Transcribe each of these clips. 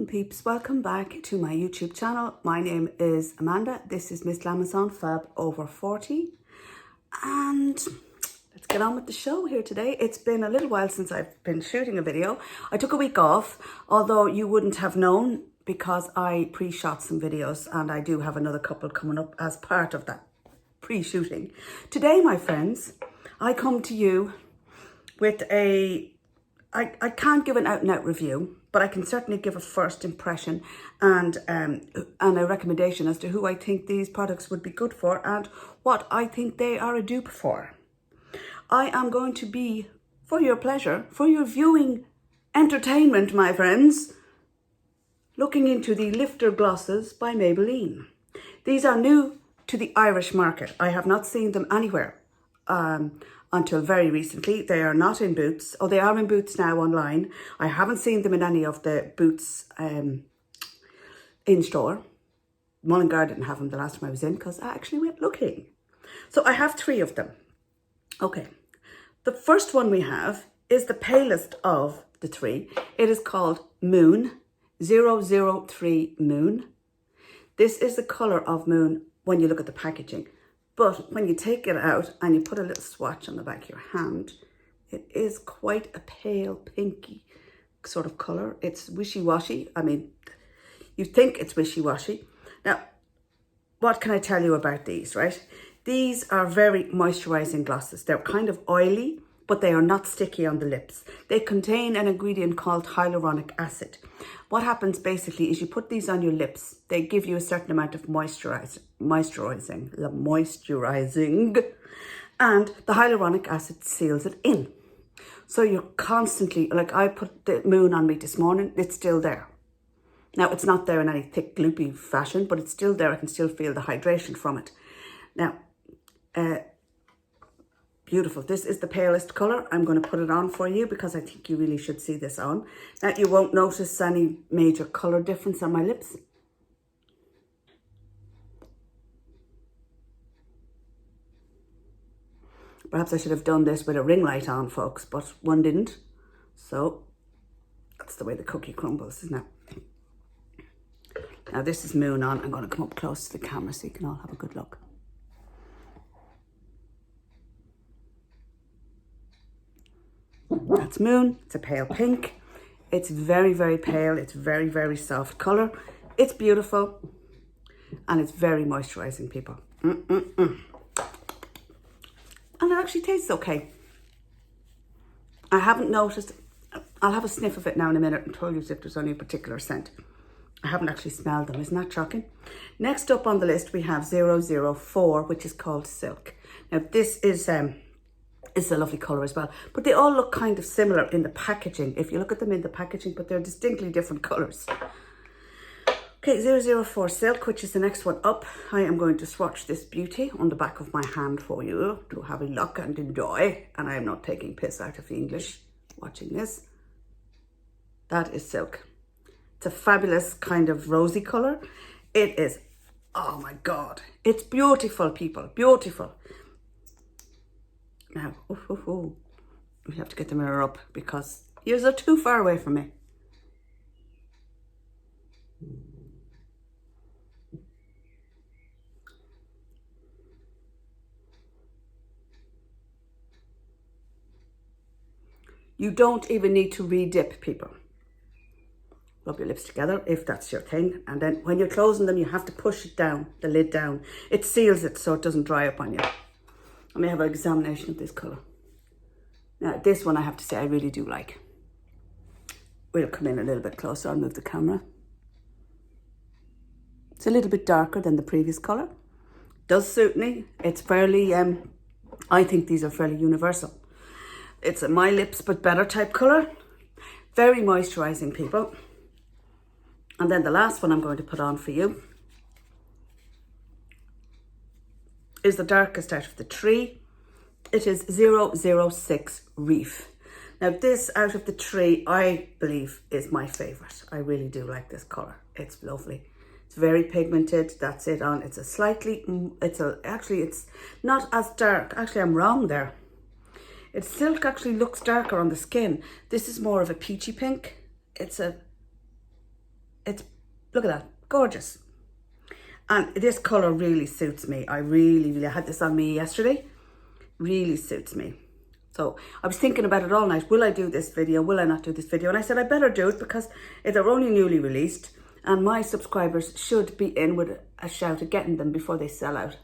peeps, welcome back to my YouTube channel. My name is Amanda. This is Miss Glamazon Fab over 40, and let's get on with the show here today. It's been a little while since I've been shooting a video. I took a week off, although you wouldn't have known because I pre-shot some videos and I do have another couple coming up as part of that pre-shooting. Today, my friends, I come to you with I can't give an out-and-out review, but I can certainly give a first impression and a recommendation as to who I think these products would be good for and what I think they are a dupe for. I am going to be, for your pleasure, for your viewing entertainment, my friends, looking into the Lifter Glosses by Maybelline. These are new to the Irish market. I have not seen them anywhere until very recently. They are not in Boots. Oh, they are in Boots now online. I haven't seen them in any of the Boots in store. Mullingar didn't have them the last time I was in because I actually went looking. So I have 3 of them. Okay, the first one we have is the palest of the 3. It is called Moon 003 Moon. This is the colour of Moon when you look at the packaging. But when you take it out and you put a little swatch on the back of your hand, it is quite a pale pinky sort of colour. It's wishy-washy. I mean, you think it's wishy-washy. Now, what can I tell you about these, right? These are very moisturising glosses. They're kind of oily, but they are not sticky on the lips. They contain an ingredient called hyaluronic acid. What happens basically is you put these on your lips. They give you a certain amount of moisturizing, and the hyaluronic acid seals it in. So you're constantly, like I put the Moon on me this morning, it's still there. Now, it's not there in any thick, gloopy fashion, but it's still there. I can still feel the hydration from it. Now, beautiful. This is the palest colour. I'm going to put it on for you because I think you really should see this on. Now, you won't notice any major colour difference on my lips. Perhaps I should have done this with a ring light on, folks, but one didn't. So, that's the way the cookie crumbles, isn't it? Now, this is Moon on. I'm going to come up close to the camera so you can all have a good look. That's Moon. It's a pale pink. It's very, very pale. It's very, very soft colour. It's beautiful. And it's very moisturising, people. And it actually tastes okay. I haven't noticed. I'll have a sniff of it now in a minute and tell you if there's any particular scent. I haven't actually smelled them. Isn't that shocking? Next up on the list, we have 004, which is called Silk. Now, this is a lovely colour as well, but they all look kind of similar in the packaging if you look at them in the packaging, but they're distinctly different colours. Okay, 004 Silk, which is the next one up. I am going to swatch this beauty on the back of my hand for you to have a look and enjoy, and I am not taking piss out of the English watching this. That is Silk. It's a fabulous kind of rosy colour. It is, oh my God, it's beautiful, people, beautiful. Now, we have to get the mirror up because ears are too far away from me. You don't even need to re-dip, people. Rub your lips together if that's your thing. And then when you're closing them, you have to push it down, the lid down. It seals it so it doesn't dry up on you. Let me have an examination of this colour. Now, this one I have to say I really do like. We'll come in a little bit closer. I'll move the camera. It's a little bit darker than the previous colour. Does suit me. It's fairly, I think these are fairly universal. It's a my lips but better type colour. Very moisturising, people. And then the last one I'm going to put on for you is the darkest out of the 3. It is 006 Reef. Now, this out of the 3, I believe, is my favourite. I really do like this colour. It's lovely. It's very pigmented. That's it on. It's a slightly, actually, it's not as dark. Actually, I'm wrong there. It's Silk actually looks darker on the skin. This is more of a peachy pink. It's look at that, gorgeous. And this colour really suits me. I really had this on me yesterday. Really suits me. So I was thinking about it all night. Will I do this video? Will I not do this video? And I said I better do it because they're only newly released and my subscribers should be in with a shout at getting them before they sell out.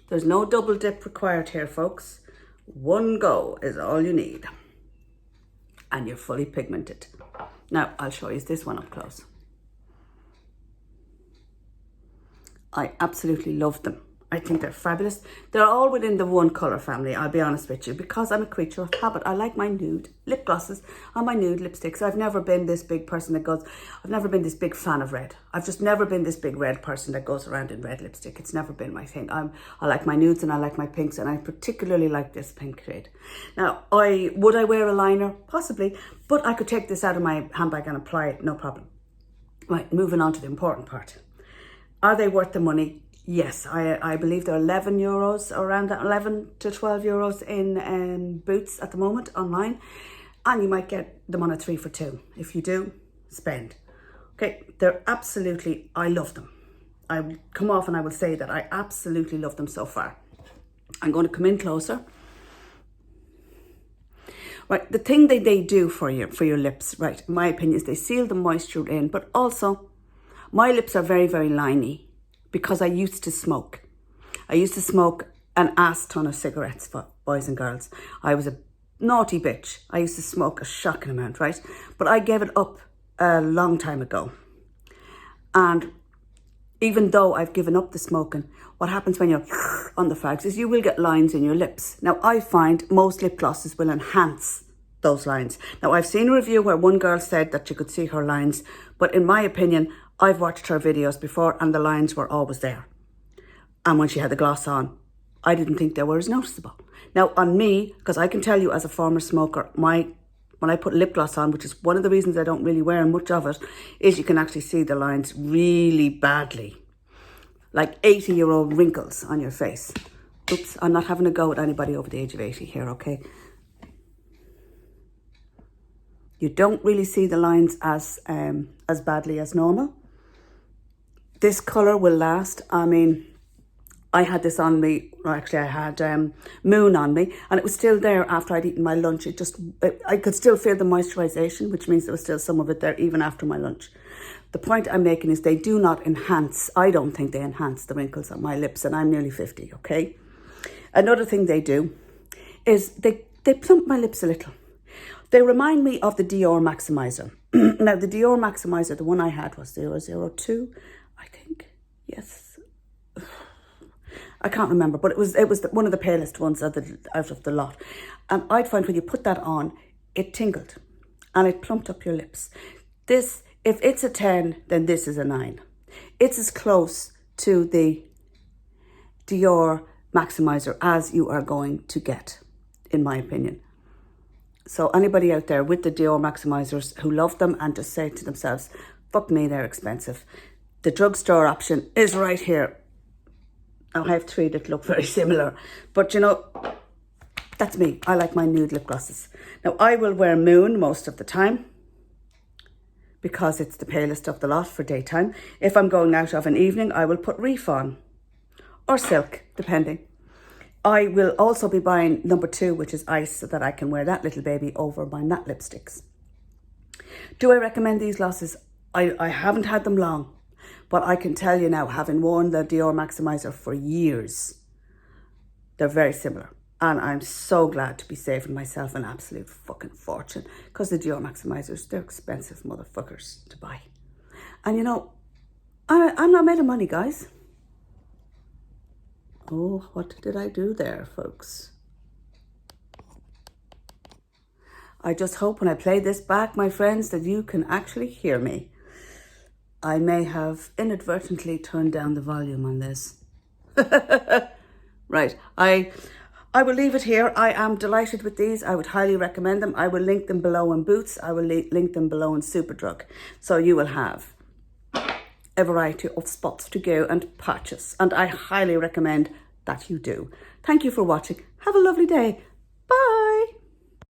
There's no double dip required here, folks. One go is all you need. And you're fully pigmented. Now, I'll show you this one up close. I absolutely love them. I think they're fabulous. They're all within the one colour family, I'll be honest with you, because I'm a creature of habit. I like my nude lip glosses and my nude lipsticks. I've never been this big person that goes, I've never been this big fan of red. I've just never been this big red person that goes around in red lipstick. It's never been my thing. I like my nudes and I like my pinks, and I particularly like this pink shade. Now, would I wear a liner? Possibly, but I could take this out of my handbag and apply it, no problem. Right, moving on to the important part. Are they worth the money? Yes, I believe they're €11, around that 11 to 12 euros in Boots at the moment online. And you might get them on a 3 for 2. If you do, spend. Okay, they're absolutely, I love them. I will come off and I will say that I absolutely love them so far. I'm going to come in closer. Right, the thing that they do for your lips, right, in my opinion, is they seal the moisture in, but also my lips are very, very liney. Because I used to smoke. I used to smoke an ass ton of cigarettes, for boys and girls. I was a naughty bitch. I used to smoke a shocking amount, right? But I gave it up a long time ago. And even though I've given up the smoking, what happens when you're on the fags is you will get lines in your lips. Now, I find most lip glosses will enhance those lines. Now, I've seen a review where one girl said that you could see her lines, but in my opinion, I've watched her videos before and the lines were always there. And when she had the gloss on, I didn't think they were as noticeable. Now, on me, because I can tell you as a former smoker, when I put lip gloss on, which is one of the reasons I don't really wear much of it, is you can actually see the lines really badly. Like 80-year-old wrinkles on your face. Oops, I'm not having a go at anybody over the age of 80 here, okay? You don't really see the lines as badly as normal. This colour will last. I mean, I had this on me, or actually I had Moon on me, and it was still there after I'd eaten my lunch. I could still feel the moisturisation, which means there was still some of it there even after my lunch. The point I'm making is they do not enhance, I don't think they enhance the wrinkles on my lips, and I'm nearly 50, okay? Another thing they do is they plump my lips a little. They remind me of the Dior Maximizer. Now, the Dior Maximizer, the one I had was 002, I think. Yes. I can't remember, but it was one of the palest ones out of the lot. And I'd find when you put that on, it tingled and it plumped up your lips. This, if it's a 10, then this is a 9. It's as close to the Dior Maximizer as you are going to get, in my opinion. So anybody out there with the Dior Maximizers who love them and just say to themselves, fuck me, they're expensive. The drugstore option is right here. Now, I have 3 that look very similar. But, you know, that's me. I like my nude lip glosses. Now, I will wear Moon most of the time because it's the palest of the lot for daytime. If I'm going out of an evening, I will put Reef on or Silk, depending. I will also be buying number 2, which is Ice, so that I can wear that little baby over my matte lipsticks. Do I recommend these glosses? I haven't had them long, but I can tell you now, having worn the Dior Maximizer for years, they're very similar. And I'm so glad to be saving myself an absolute fucking fortune, because the Dior Maximizers, they're expensive motherfuckers to buy. And you know, I'm not made of money, guys. Oh, what did I do there, folks? I just hope when I play this back, my friends, that you can actually hear me. I may have inadvertently turned down the volume on this. Right, I will leave it here. I am delighted with these. I would highly recommend them. I will link them below in Boots. I will link them below in Superdrug. So you will have a variety of spots to go and purchase, and I highly recommend that you do. Thank you for watching. Have a lovely day. Bye.